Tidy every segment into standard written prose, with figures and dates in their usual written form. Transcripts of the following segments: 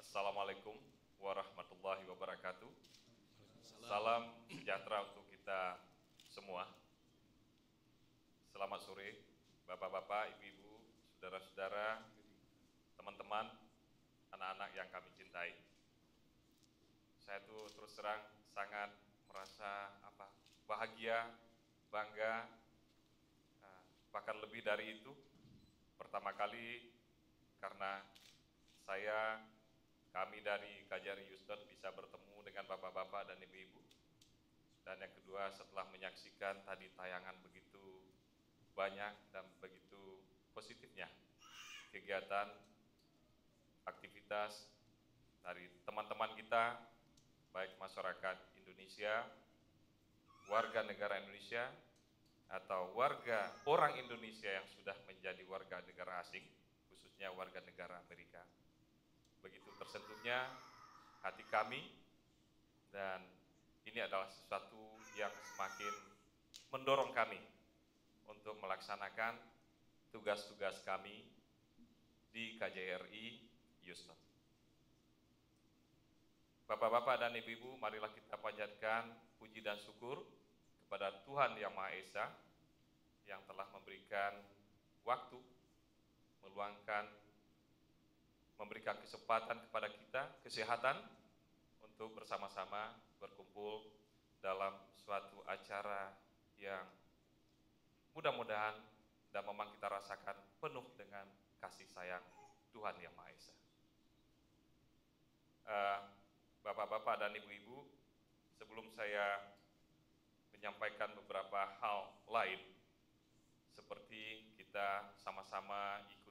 Assalamualaikum warahmatullahi wabarakatuh. Salam sejahtera untuk kita semua. Selamat sore, bapak-bapak, ibu-ibu, saudara-saudara, teman-teman, anak-anak yang kami cintai. Saya tuh terus terang sangat merasa bahagia, bangga, bahkan lebih dari itu. Pertama kali karena kami dari KJRI Houston bisa bertemu dengan bapak-bapak dan ibu-ibu. Dan yang kedua, setelah menyaksikan tadi tayangan begitu banyak dan begitu positifnya kegiatan, aktivitas dari teman-teman kita, baik masyarakat Indonesia, warga negara Indonesia, atau orang Indonesia yang sudah menjadi warga negara asing, khususnya warga negara Amerika. Begitu tersentuhnya hati kami, dan ini adalah sesuatu yang semakin mendorong kami untuk melaksanakan tugas-tugas kami di KJRI Houston. Bapak-bapak dan ibu-ibu, marilah kita panjatkan puji dan syukur kepada Tuhan Yang Maha Esa yang telah memberikan waktu, memberikan kesempatan kepada kita, kesehatan, untuk bersama-sama berkumpul dalam suatu acara yang mudah-mudahan dan memang kita rasakan penuh dengan kasih sayang Tuhan Yang Maha Esa. Bapak-bapak dan ibu-ibu, sebelum saya menyampaikan beberapa hal lain, seperti kita sama-sama ikuti,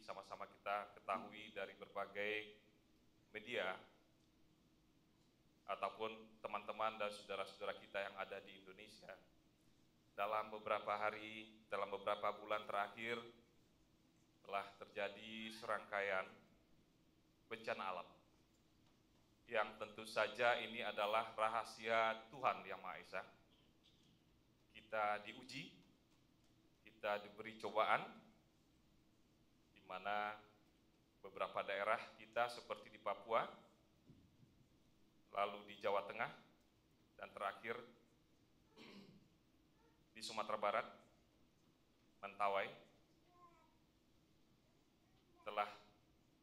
sama-sama kita ketahui dari berbagai media ataupun teman-teman dan saudara-saudara kita yang ada di Indonesia, dalam beberapa bulan terakhir telah terjadi serangkaian bencana alam yang tentu saja ini adalah rahasia Tuhan Yang Maha Esa. Kita diuji, kita diberi cobaan, di mana beberapa daerah kita seperti di Papua, lalu di Jawa Tengah, dan terakhir di Sumatera Barat, Mentawai, telah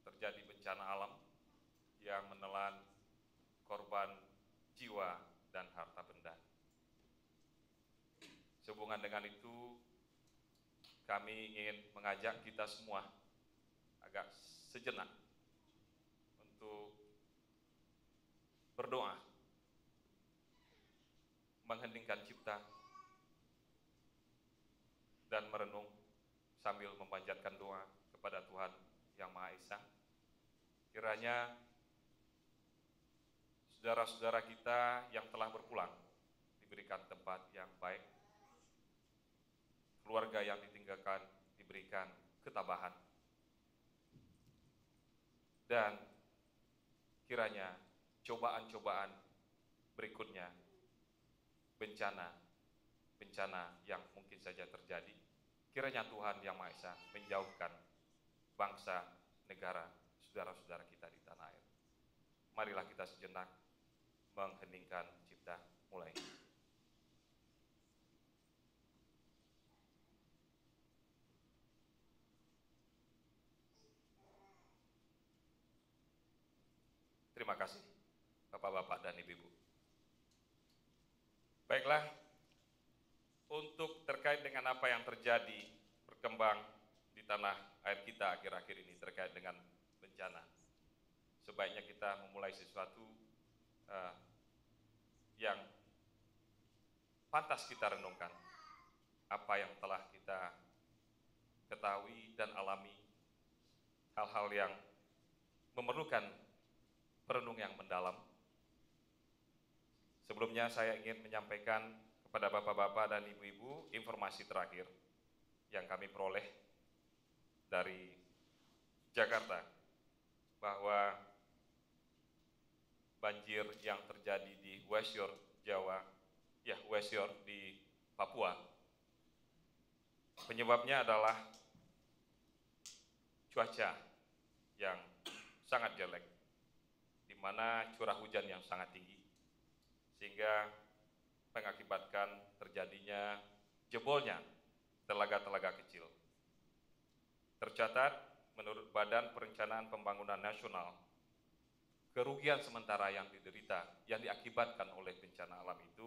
terjadi bencana alam yang menelan korban jiwa dan harta benda. Sehubungan dengan itu, kami ingin mengajak kita semua agak sejenak untuk berdoa, mengheningkan cipta, dan merenung sambil memanjatkan doa kepada Tuhan Yang Maha Esa. Kiranya saudara-saudara kita yang telah berpulang diberikan tempat yang baik, keluarga yang ditinggalkan diberikan ketabahan, dan kiranya cobaan-cobaan berikutnya, bencana yang mungkin saja terjadi, kiranya Tuhan Yang Maha Esa menjauhkan bangsa, negara, saudara-saudara kita di tanah air. Marilah kita sejenak mengheningkan cipta, mulai. Terima kasih bapak-bapak dan ibu-ibu. Baiklah, untuk terkait dengan apa yang terjadi berkembang di tanah air kita akhir-akhir ini terkait dengan bencana, sebaiknya kita memulai sesuatu yang pantas kita renungkan, apa yang telah kita ketahui dan alami, hal-hal yang memerlukan perenung yang mendalam. Sebelumnya saya ingin menyampaikan kepada bapak-bapak dan ibu-ibu informasi terakhir yang kami peroleh dari Jakarta, bahwa banjir yang terjadi di West Shore di Papua, penyebabnya adalah cuaca yang sangat jelek, mana curah hujan yang sangat tinggi, sehingga mengakibatkan terjadinya jebolnya telaga-telaga kecil. Tercatat menurut Badan Perencanaan Pembangunan Nasional, kerugian sementara yang diakibatkan oleh bencana alam itu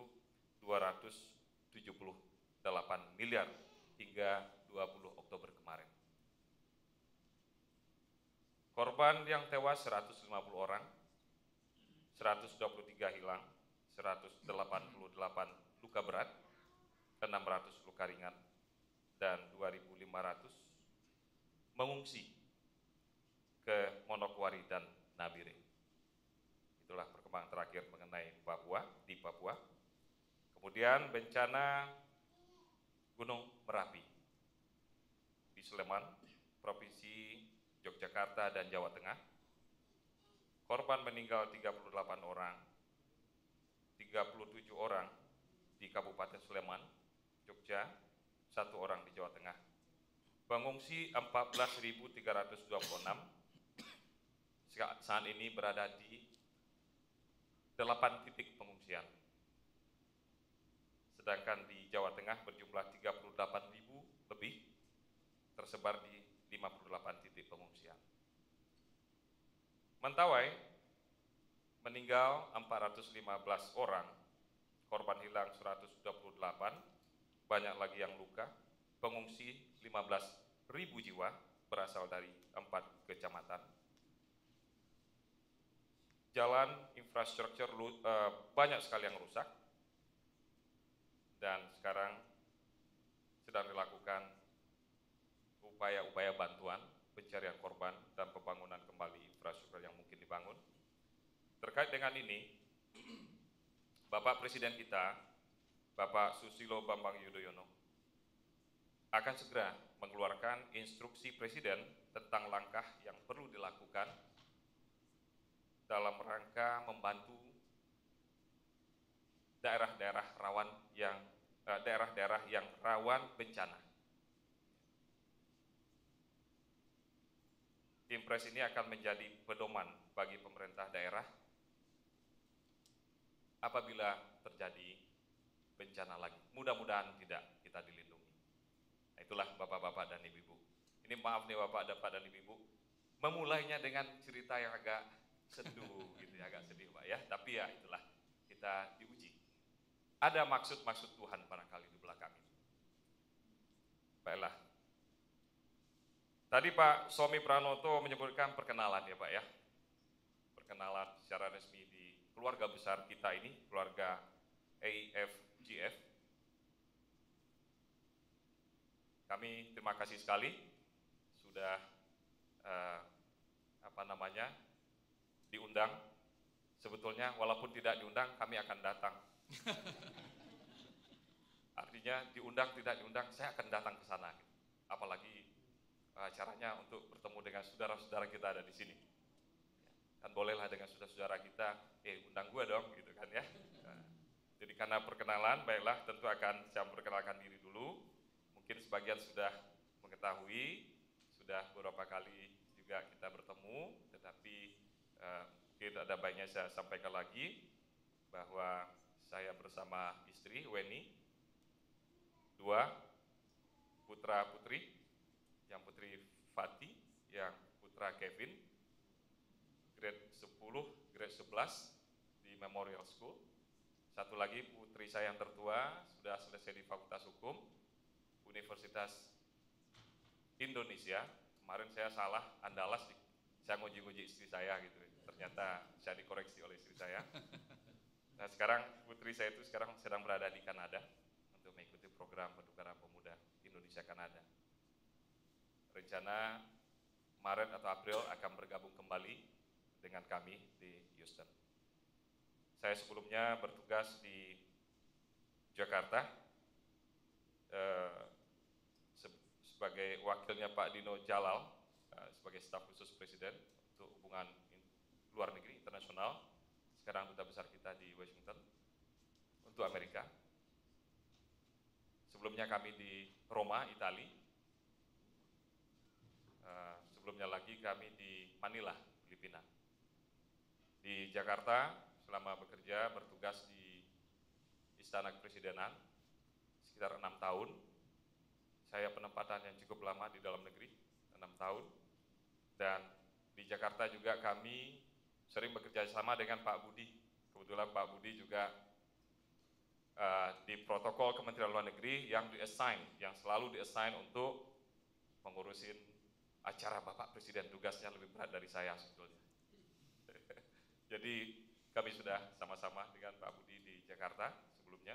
278 miliar hingga 20 Oktober kemarin. Korban yang tewas 150 orang, 123 hilang, 188 luka berat, 600 luka ringan, dan 2.500 mengungsi ke Monokwari dan Nabire. Itulah perkembangan terakhir mengenai di Papua. Kemudian bencana Gunung Merapi di Sleman, Provinsi Yogyakarta dan Jawa Tengah. Korban meninggal 38 orang, 37 orang di Kabupaten Sleman, Jogja, 1 orang di Jawa Tengah. Pengungsi 14.326 saat ini berada di 8 titik pengungsian. Sedangkan di Jawa Tengah berjumlah 38.000 lebih, tersebar di 58 titik pengungsian. Mentawai meninggal 415 orang, korban hilang 128, banyak lagi yang luka, pengungsi 15.000 jiwa berasal dari 4 kecamatan. Jalan infrastruktur banyak sekali yang rusak, dan sekarang sedang dilakukan upaya-upaya bantuan, pencarian korban, dan pembangunan kembali infrastruktur yang mungkin dibangun. Terkait dengan ini, Bapak Presiden kita, Bapak Susilo Bambang Yudhoyono, akan segera mengeluarkan instruksi Presiden tentang langkah yang perlu dilakukan dalam rangka membantu daerah-daerah yang rawan bencana. Impres ini akan menjadi pedoman bagi pemerintah daerah apabila terjadi bencana lagi. Mudah-mudahan tidak, kita dilindungi. Nah, itulah Bapak-bapak dan Ibu-ibu. Ini maaf nih Bapak dan Ibu-ibu, memulainya dengan cerita yang agak sendu gitu ya, agak sedih Pak ya. Tapi ya itulah, kita diuji. Ada maksud-maksud Tuhan barangkali di belakang itu. Baiklah. Tadi Pak Somi Pranoto menyebutkan perkenalan ya Pak ya. Perkenalan secara resmi di keluarga besar kita ini, keluarga AFGF. Kami terima kasih sekali sudah diundang. Sebetulnya walaupun tidak diundang kami akan datang. Artinya diundang tidak diundang saya akan datang ke sana. Apalagi caranya untuk bertemu dengan saudara-saudara kita ada di sini. Kan bolehlah dengan saudara-saudara kita, undang gue dong, gitu kan ya. Jadi karena perkenalan, baiklah tentu akan saya memperkenalkan diri dulu. Mungkin sebagian sudah mengetahui, sudah beberapa kali juga kita bertemu, tetapi mungkin ada baiknya saya sampaikan lagi bahwa saya bersama istri Weni, 2 putra-putri, yang putri Fati, yang putra Kevin, grade 10, grade 11 di Memorial School. Satu lagi putri saya yang tertua, sudah selesai di Fakultas Hukum, Universitas Indonesia. Kemarin saya salah, Andalas, saya nguji-nguji istri saya gitu. Ternyata saya dikoreksi oleh istri saya. Nah sekarang putri saya itu sekarang sedang berada di Kanada untuk mengikuti program pertukaran pemuda Indonesia-Kanada. Rencana Maret atau April akan bergabung kembali dengan kami di Houston. Saya sebelumnya bertugas di Jakarta sebagai wakilnya Pak Dino Jalal sebagai staf khusus Presiden untuk hubungan luar negeri internasional. Sekarang duta besar kita di Washington untuk Amerika. Sebelumnya kami di Roma, Italia. Sebelumnya lagi kami di Manila, Filipina. di Jakarta selama bekerja bertugas di Istana Kepresidenan sekitar 6 tahun. Saya penempatan yang cukup lama di dalam negeri, 6 tahun. Dan di Jakarta juga kami sering bekerja sama dengan Pak Budi. Kebetulan Pak Budi juga di protokol Kementerian Luar Negeri yang selalu di-assign untuk mengurusin acara Bapak Presiden. Tugasnya lebih berat dari saya sebetulnya. Jadi kami sudah sama-sama dengan Pak Budi di Jakarta sebelumnya.